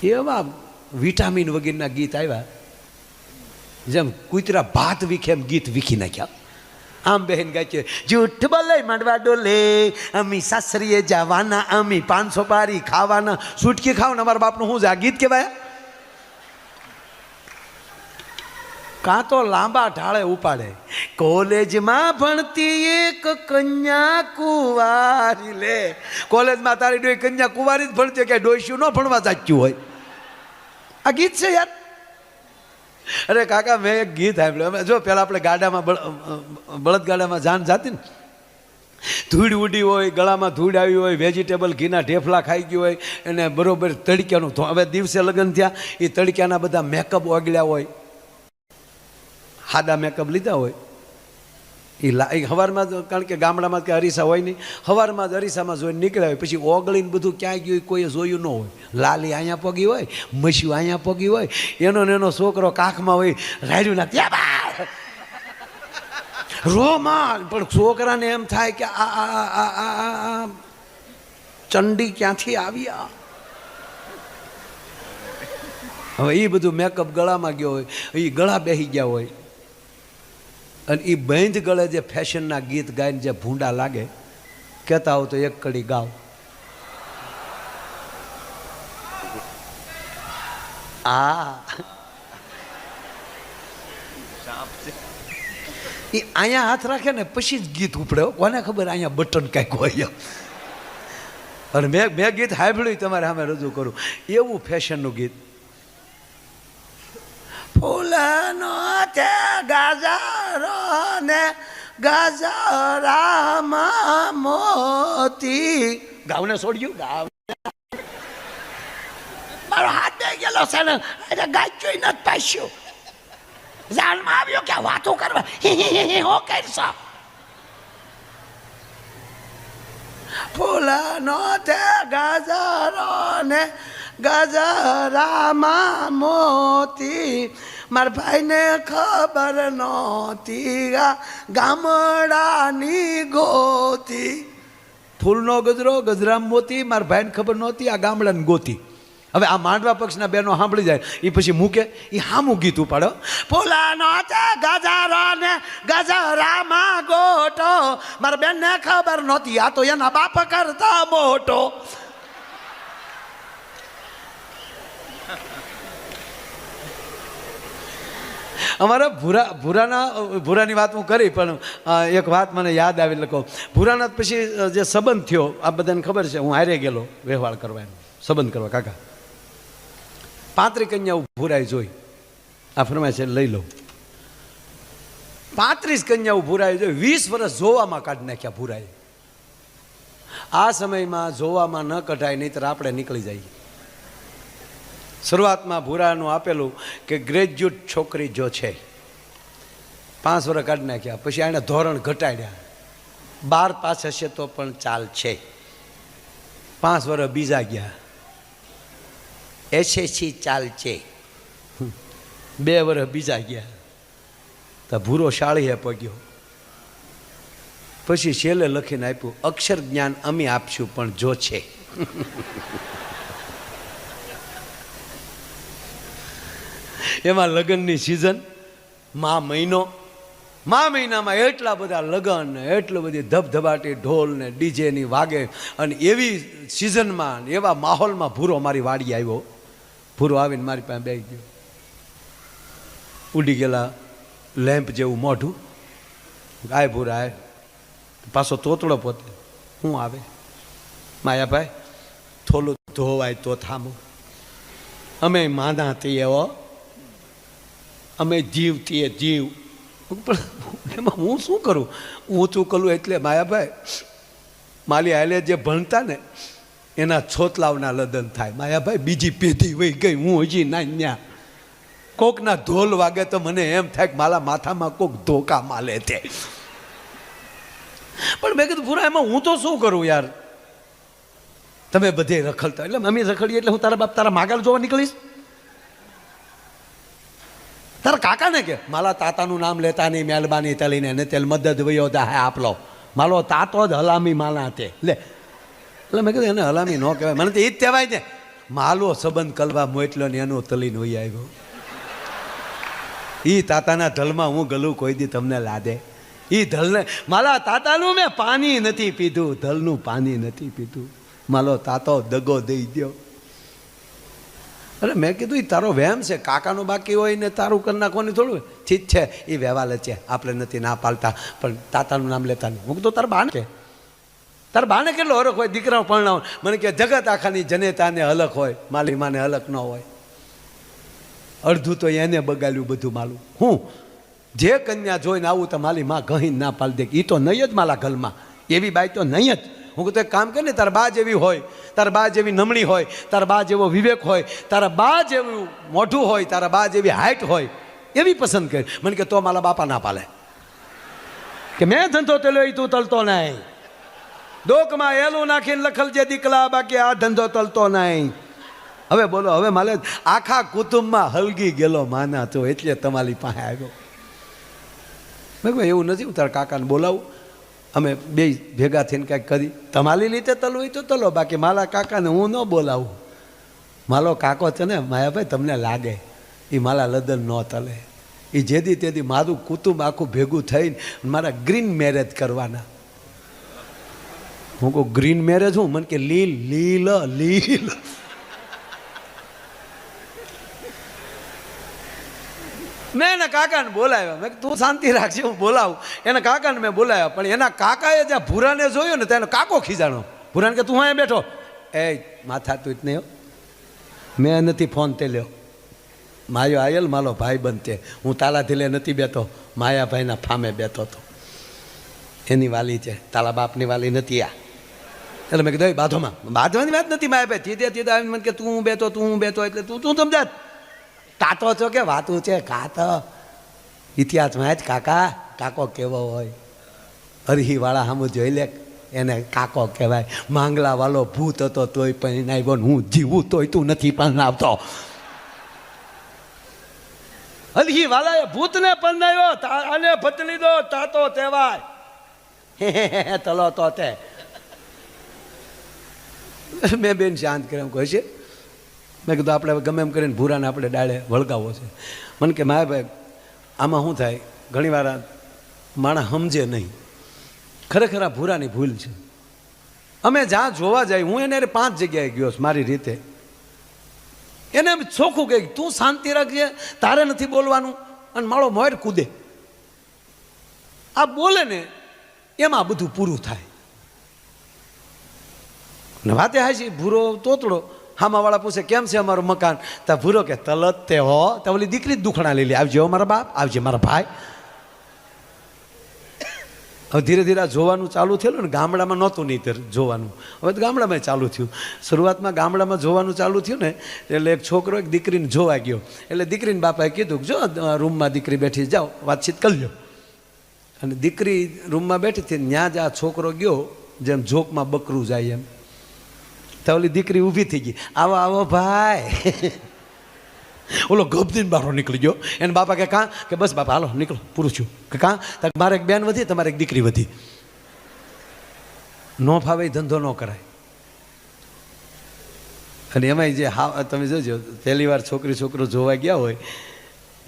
એવા વિટામિન વગેરેના ગીત આવ્યા, જેમ કૂતરા ભાત વીખે એમ ગીત વીખી નાખ્યા. આમ બહેન ગાય છે, જૂઠ બોલે માંડવા ડોલે, અમી સાસરીએ જવાના, અમી 500 પારી ખાવાના, સુટકી ખાવાના. અમારા બાપનું શું છે આ ગીત કહેવાય? કાં તો લાંબા ઢાળે ઉપાડે, કોલેજમાં ભણતી એક કન્યા કુંવારી. લે, કોલેજમાં તારી ડોઈ કન્યા કુંવારી જ ભણતી, કે ડોઈશું ન ભણવા જાચ્યું હોય? આ ગીત છે યાર. અરે કાકા, મેં એક ગીત સાંભળ્યું. અમે જો પહેલાં આપણે ગાડામાં બળદગાડામાં જાન જાતી ને, ધૂળ ઉડી હોય, ગળામાં ધૂળ આવી હોય, વેજીટેબલ ઘીના ઢેફલા ખાઈ ગયું હોય, અને બરોબર તડક્યાનું. હવે દિવસે લગ્ન થયા, એ તડક્યાના બધા મેકઅપ ઓગળ્યા હોય, સાદા મેકઅપ લીધા હોય. એ સવારમાં જ, કારણ કે ગામડામાં કે અરીસા હોય નહીં, સવારમાં જ અરીસામાં જોઈને નીકળ્યા હોય, પછી ઓગળીને બધું ક્યાંય ગયું કોઈએ જોયું ન હોય. લાલી અહીંયા પગી હોય, મસ્યું અહીંયા પગી હોય, એનો ને એનો છોકરો કાખમાં હોય, રાડ્યું ના ત્યાં રોમાં. પણ છોકરાને એમ થાય કે આ ચંડી ક્યાંથી આવી? હવે એ બધું મેકઅપ ગળામાં ગયો હોય, એ ગળા બેસી ગયા હોય, અને એ બંધ ગળે જે ફેશનના ગીત ગાઈને જે ભૂંડા લાગે, કહેતા હો તો એક કડી ગાવ. એ અહીંયા હાથ રાખે ને પછી જ ગીત ઉપડે. કોને ખબર અહીંયા બટન કાંઈક હોય. અને મેં ગીત સાંભળ્યું, તમારે સામે રજૂ કરું. એવું ફેશનનું ગીત. ફૂલનો તે ગાજરો ને ગાજરામાં મોતી. ગાવને છોડ્યું, ગાવ મારો હાથ દઈ ગયેલો છે ને, એટલે ગાચ્યું નથી પાસ્યું. જાણમાં આવ્યો કે વાતો કરવા હો કરશો. ફૂલનો તે ગાજરો ને ગજરામાં મોતી, મારા ભાઈને ખબર નહોતી આ ગામડાની ગોતી. ફૂલનો ગજરો, ગજરામાં મોતી, મારા ભાઈને ખબર નહોતી આ ગામડાની ગોતી. હવે આ માંડવા પક્ષના બહેનો સાંભળી જાય, એ પછી મૂકે, એ હામું ગીત ઉપાડો. ફૂલનો તે ગજારો ને ગજરામાં ગોટો, મારા બેનને ખબર નહોતી આ તો એના બાપ કરતા મોટો. અમારા ભૂરાની વાત હું કરી, પણ એક વાત મને યાદ આવી લખો. ભૂરાના પછી જે સંબંધ થયો, આ બધાને ખબર છે, હું હારે ગયેલો વ્યવહાર કરવા, એનો સંબંધ કરવા. કાકા 35 કન્યાઓ ભૂરાએ જોઈ, આ ફરમાય છે લઈ લો. 35 કન્યાઓ ભૂરાએ જોઈ, 20 વર્ષ જોવામાં કાઢી નાખ્યા ભૂરાએ. આ સમયમાં જોવામાં ન કઢાય, નહીંતર આપણે નીકળી જઈએ. શરૂઆતમાં ભૂરાનું આપેલું કે ગ્રેજ્યુએટ છોકરી જો છે, 5 વર્ષ કાઢી નાખ્યા. પછી એને ધોરણ ઘટાડ્યા, 12 પાસ હશે તો પણ ચાલ છે. 5 વર્ષ બીજા ગયા, એસએસસી ચાલ છે. 2 વર્ષ બીજા ગયા, તો ભૂરો શાળીએ પગ્યો. પછી છેલ્લે લખીને આપ્યું, અક્ષર જ્ઞાન અમે આપશું પણ જો છે. એમાં લગ્નની સિઝન, મહિનામાં એટલા બધા લગ્ન ને એટલી બધી ધબધબાટી ઢોલ ને ડીજેની વાગે. અને એવી સિઝનમાં, એવા માહોલમાં ભૂરો મારી વાડી આવ્યો. ભૂરો આવીને મારી પાસે બેસી ગયો. ઉડી ગયેલા લેમ્પ જેવું મોઢું. આય ભૂરા આય, પાછો તોતડો પોતે. હું આવે? માયાભાઈ થોડું ધોવાય તો થામું, અમે માંદા થઈએ હો, અમે જીવ થઈએ જીવ. પણ એમાં હું શું કરું? ઊંચું કરું એટલે માયાભાઈ માલી હાલે જે ભણતા ને એના છોતલાવના લગ્ન થાય. માયાભાઈ બીજી પેઢી વહી ગઈ, હું હજી ના ન્યા. કોકના ઢોલ વાગે તો મને એમ થાય કે મારા માથામાં કોક ધોકા માલે તે. પણ મેં કીધું પૂરા એમાં હું તો શું કરું યાર? તમે બધે રખડતા, એટલે અમે રખડીએ એટલે હું તારા બાપ તારા માગાલ જોવા નીકળીશ? તારા કાકાને કે મારા તાતાનું નામ લેતા નહીં, મહેરબાની તલીને ને તેલ મદદ વયો દા હે આપલો. મારો તાતો જ હલામી માલા તે લે. એટલે મેં કીધું એને હલામી ન કહેવાય, મને તો એ જ કહેવાય ને. માલો સંબંધ કલવા મોટલો ને એનો તલીને હોઈ આવ્યો. એ તાતાના ઢલમાં હું ગલું કોઈ દી તમને લાદે. એ ઢલને મારા તાતાનું મેં પાણી નથી પીધું, ઢલનું પાણી નથી પીધું. માલો તાતો દગો દઈ દો. અરે મેં કીધું એ તારો વહેમ છે, કાકાનો બાકી હોય ને તારું કરી નાખવાની થોડું. ઠીક છે એ વ્યવહાર છે, આપણે નથી ના પાલતા, પણ તાતાનું નામ લેતા નહીં. હું કીધું તારા બાને કે તારા બાને કેટલો હરખ હોય દીકરાઓ પરણાવો. મને કે જગત આખાની જનેતાને હલક હોય, માલી માને હલક ન હોય. અડધું તો એને બગાડ્યું બધું માલું. હું જે કન્યા જોઈને આવું તો માલી માં ગહીને ના પાડી દે. એ તો નહીં જ માલા ઘરમાં, એવી બાઈ તો નહીં જ. હું કહું તો એક કામ કરે ને, તારા બા જેવી હોય, તારા બા જેવી નમણી હોય, તારા બા જેવો વિવેક હોય, તારા બા જેવું મોઢું હોય, તારા બા જેવી હાઈટ હોય, એવી પસંદ કરી. મને કે તો મારા બાપા ના પાલે કે મેં ધંધો તેલો એ તું તલતો નહીં. ડોકમાં એલું નાખીને લખલ જે દીકલા, બાકી આ ધંધો તલતો નહીં. હવે બોલો, હવે માલે આખા કુટુંબમાં હલગી ગયેલો માના તો એટલે તમારી પાસે આવ્યો. મેં કહ્યું એવું નથી, હું તારા કાકાને બોલાવું, અમે બે ભેગા થઈને કાંઈક કરી. તમારી રીતે તલવું હોય તો તલો, બાકી મારા કાકાને હું ન બોલાવું. મારો કાકો છે ને માયાભાઈ, તમને લાગે એ મારા લદન ન તલે. એ જેદી તેદી મારું કુટુંબ આખું ભેગું થઈને મારા ગ્રીન મેરેજ કરવાના. હું કહું ગ્રીન મેરેજ? હું મને કે લીલ લીલ લીલ. મેં એના કાકાને બોલાવ્યા. મેં તું શાંતિ રાખજે, હું બોલાવું. એના કાકાને મેં બોલાવ્યા, પણ એના કાકાએ જ્યાં ભૂરાને જોયો ને ત્યાં એનો કાકો ખીજાણો. ભૂરાને કે તું અહીંયા બેઠો. એ માથા તું જ નહીં, મેં નથી ફોન તે લ્યો. માયો આયલ મારો ભાઈ બનતે, હું તાલા ધીલે નથી બેઠો, માયાભાઈના ફામે બેઠો હતો. એની વાલી છે, તારા બાપની વાલી નથી આ. એટલે મેં કીધું બાધોમાં બાંધવાની વાત નથી માયાભાઈ. ધીરે ધીરે આવીને મને કે તું બેઠો, તું બેઠો, એટલે તું સમજાત કાતો છો કે વાતું છે કાતો. ઇતિહાસમાં જ કાકા કાકો કેવો હોય. હરહીવાળા સામું જોઈ લે, એને કાકો કહેવાય. માંગલા વાળો ભૂત હતો તોય પણ આવ્યો, હું જીવું તોય તું નથી પણ આવતો. હરહીવાળાએ ભૂતને પરણાવ્યો, આને બદલી દો તાતો કહેવાય. તલો તો તે મેં બેન શાંત કરે એમ કહે છે. મેં કીધું આપણે ગમે એમ કરીને ભૂરાને આપણે ડાળે વળગાવો છે. મને કે માયાભાઈ આમાં શું થાય, ઘણીવાર માણસ સમજે નહીં. ખરેખર આ ભૂરાની ભૂલ છે. અમે જ્યાં જોવા જાય, હું એને 5 જગ્યાએ ગયો છું મારી રીતે. એને ચોખ્ખું કહે તું શાંતિ રાખજે, તારે નથી બોલવાનું. અને મારો મોર કૂદે. આ બોલે ને એમાં બધું પૂરું થાય. ને વાતે હાજી ભૂરો તોતડો. હામાવાળા પૂછે કેમ છે અમારું મકાન? તા ભૂરો કે તલત તે હો. તો ઓલી દીકરી જ દુખણા લઈ લે, આવજે હો મારા બાપ, આવજે મારા ભાઈ. હવે ધીરે ધીરે જોવાનું ચાલુ થયેલું ને. ગામડામાં નહોતું નહીં જોવાનું, હવે તો ગામડામાં ચાલુ થયું. શરૂઆતમાં ગામડામાં જોવાનું ચાલુ થયું ને, એટલે એક છોકરો એક દીકરીને જોવા ગયો. એટલે દીકરીને બાપાએ કીધું જો રૂમમાં દીકરી બેઠી જાઓ, વાતચીત કરી લો. અને દીકરી રૂમમાં બેઠી હતી, ત્યાં જ આ છોકરો ગયો જેમ જોકમાં બકરું જાય એમ. તો ઓલી દીકરી ઊભી થઈ ગઈ, આવો આવો ભાઈ. ઓલો ગભદીને બહાર નીકળી ગયો. એને બાપા કે કાં? કે બસ બાપા હાલો નીકળો, પૂરું થયું. કે કાં? મારે એક બેન વધી, તમારે એક દીકરી વધી. ન ફાવે ધંધો ન કરાય. અને એમાંય જે હા તમે જોજો, પહેલી વાર છોકરો જોવા ગયા હોય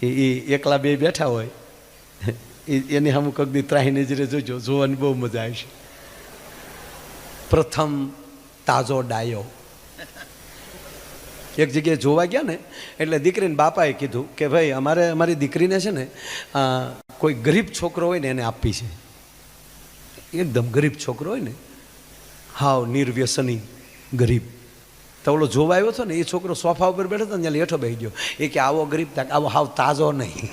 એ એકલા બે બેઠા હોય, એની સામું કગની ત્રાહી નજરે જોજો, જોવાની બહુ મજા આવશે. પ્રથમ તાજો ડાયો એક જગ્યાએ જોવા ગયા ને, એટલે દીકરીને બાપાએ કીધું કે ભાઈ અમારી દીકરીને છે ને કોઈ ગરીબ છોકરો હોય ને એને આપી છે. એકદમ ગરીબ છોકરો હોય ને, હાવ નિર્વ્યસની ગરીબ. તો ઓલો જોવા આવ્યો હતો ને, એ છોકરો સોફા ઉપર બેઠો હતો ને, ત્યાં હેઠો બેસી ગયો. એ કે આવો ગરીબ તક, આવો હાવ તાજો નહીં.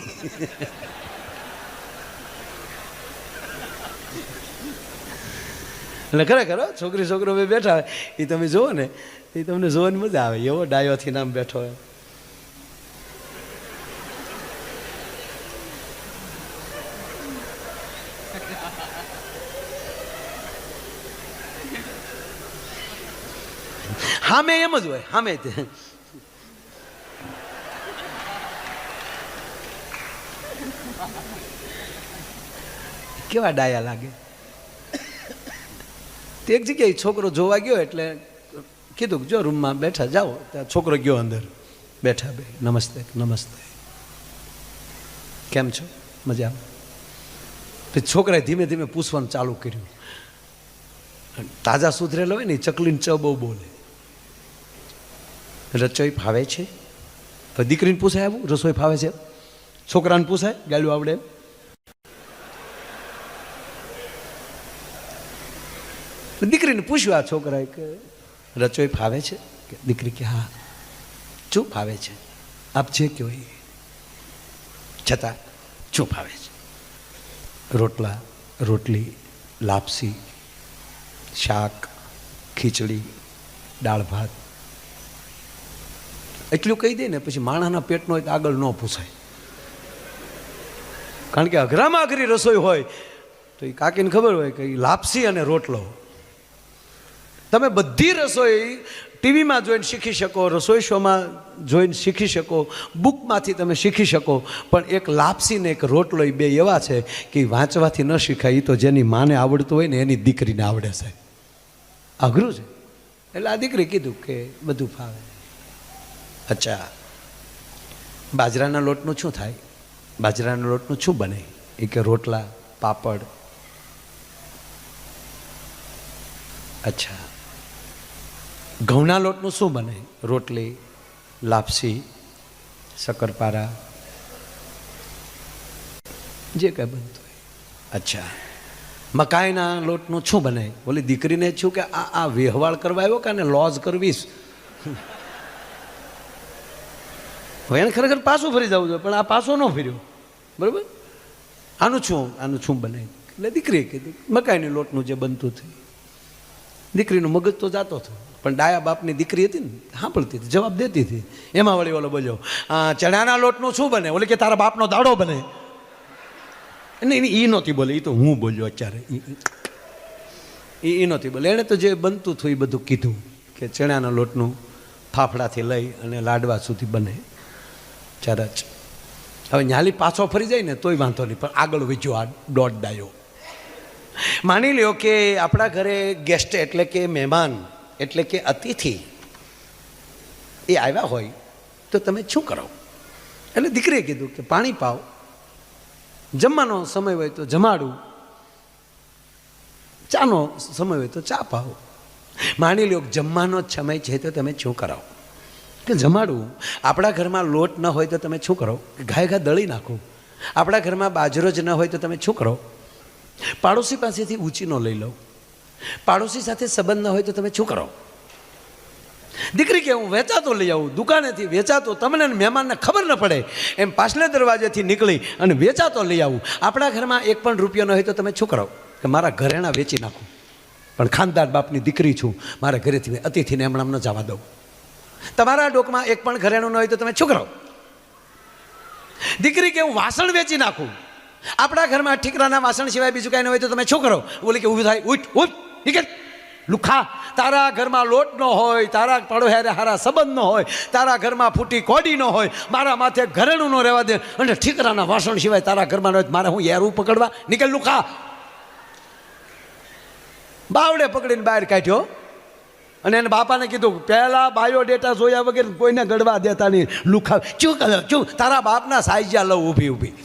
એટલે ખરેખર છોકરો બે બેઠા હોય એ તમે જુઓ ને, એ તમને જોવાની મજા આવે. એવો ડાયોથી નામ બેઠો હોય. હામે એમ જ હોય, હામે કેવા ડાયા લાગે. એક જગ્યાએ છોકરો જોવા ગયો એટલે કીધું જો રૂમમાં બેઠા જાઓ. ત્યાં છોકરો ગયો અંદર, બેઠા બે નમસ્તે નમસ્તે, કેમ છો, મજામાં. તો છોકરાએ ધીમે ધીમે પૂછવાનું ચાલુ કર્યું. તાજા સુધરેલો હોય ને ચકલીને ચ બહુ બોલે. રસોઈ ફાવે છે? તો દીકરીને પૂછાય આવું રસોઈ ફાવે છે? છોકરાને પૂછાય ગાળું આવડે એમ? દીકરીને પૂછ્યું આ છોકરાએ કે રસોઈ ફાવે છે? દીકરી કે હા. શું ફાવે છે? આપ જે કહો એ. છતાં શું ફાવે છે? રોટલા, રોટલી, લાપસી, શાક, ખીચડી, દાળ ભાત. એટલું કહી દે ને પછી માણસના પેટનો હોય તો આગળ ન પૂછાય. કારણ કે અઘરામાં અઘરી રસોઈ હોય તો એ કાકીને ખબર હોય કે લાપસી અને રોટલો. તમે બધી રસોઈ ટીવીમાં જોઈને શીખી શકો, રસોઈ શોમાં જોઈને શીખી શકો, બુકમાંથી તમે શીખી શકો, પણ એક લાપસી ને એક રોટલો એ બે એવા છે કે વાંચવાથી ન શીખાય. એ તો જેની માને આવડતું હોય ને એની દીકરીને આવડે છે. અઘરું છે. એટલે આ દીકરી કીધું કે બધું ફાવે. અચ્છા, બાજરાના લોટનું શું થાય? બાજરાના લોટનું શું બને? એ કે રોટલા, પાપડ. અચ્છા, ઘઉંના લોટનું શું બને? રોટલી, લાપસી, શક્કરપારા, જે કંઈ બનતું હોય. અચ્છા, મકાઈના લોટનું શું બને? બોલી દીકરીને છું કે આ વ્યવહાર કરવા આવ્યો કે આને લોજ કરવીશ? હવે એને ખરેખર પાછું ફરી જવું જોઈએ, પણ આ પાછો ન ફર્યો. બરાબર? આનું શું બને? એટલે દીકરીએ કીધું મકાઈની લોટનું જે બનતું થયું. દીકરીનું મગજ તો જાતો હતો, પણ ડાયા બાપની દીકરી હતી ને સાંભળતી હતી, જવાબ દેતી હતી. એમાં વળી ઓલો બોલ્યો ચણાના લોટનું શું બને? ઓલી કે તારા બાપનો દાડો બને. નહીં એ નહોતી બોલે, એ તો હું બોલ્યો અત્યારે. એ નહોતી બોલે. એણે તો જે બનતું થયું એ બધું કીધું કે ચણાના લોટનું ફાફડાથી લઈ અને લાડવા સુધી બને. ચરચ. હવે ન્યાલી પાછો ફરી જાય ને તોય વાંધો નહીં, પણ આગળ વીજ્યો આ દોઢ ડાયો. માની લ્યો કે આપણા ઘરે ગેસ્ટ એટલે કે મહેમાન એટલે કે અતિથિ એ આવ્યા હોય તો તમે શું કરો? એટલે દીકરીએ કીધું કે પાણી પાવ, જમવાનો સમય હોય તો જમાડું, ચાનો સમય હોય તો ચા પાવ. માની લ્યો જમવાનો જ સમય છે તો તમે શું કરાવો? કે જમાડું. આપણા ઘરમાં લોટ ન હોય તો તમે શું કરો? ઘાય ઘા દળી નાખો. આપણા ઘરમાં બાજરો જ ન હોય તો તમે શું કરો? પાડોશી પાસેથી ઊંચીનો લઈ લો. પાડોશી સાથે સંબંધ ન હોય તો તમે શું કરો? દીકરી કે હું વેચાતો લઈ આવું, દુકાનેથી વેચાતો, તમને મહેમાનને ખબર ન પડે એમ પાછલે દરવાજેથી નીકળી અને વેચાતો લઈ આવું. આપણા ઘરમાં એક પણ રૂપિયો ન હોય તો તમે શું કરો? કે મારા ઘરેણા વેચી નાખું, પણ ખાનદાર બાપની દીકરી છું, મારા ઘરેથી અતિથિને હમણાં ન જવા દઉં. તમારા ડોકમાં એક પણ ઘરેણું ન હોય તો તમે શું કરો? દીકરી કે હું વાસણ વેચી નાખું. આપણા ઘરમાં ઠીકરાના વાસણ સિવાય બીજું કાંઈ ન હોય તો તમે શું કરો? બોલે કે ઊભી થાય, ઉઠ ઉઠ નીકળ લુખા. તારા ઘરમાં લોટ ન હોય, તારા પડોહારે હારા સંબંધ ન હોય, તારા ઘરમાં ફૂટી કોડી ન હોય, મારા માથે ઘરેણું ન રહેવા દે અને ઠીકરાના વાસણ સિવાય તારા ઘરમાં ન હોય મારે હું યારું પકડવા? નીકળ લુખા. બાવડે પકડીને બહાર કાઢ્યો અને એને બાપાને કીધું પહેલા બાયોડેટા જોયા વગર કોઈને ગળવા દેતા નહીં. લુખા ચૂ તારા બાપના સાઈજા લઉં ઊભી ઊભી.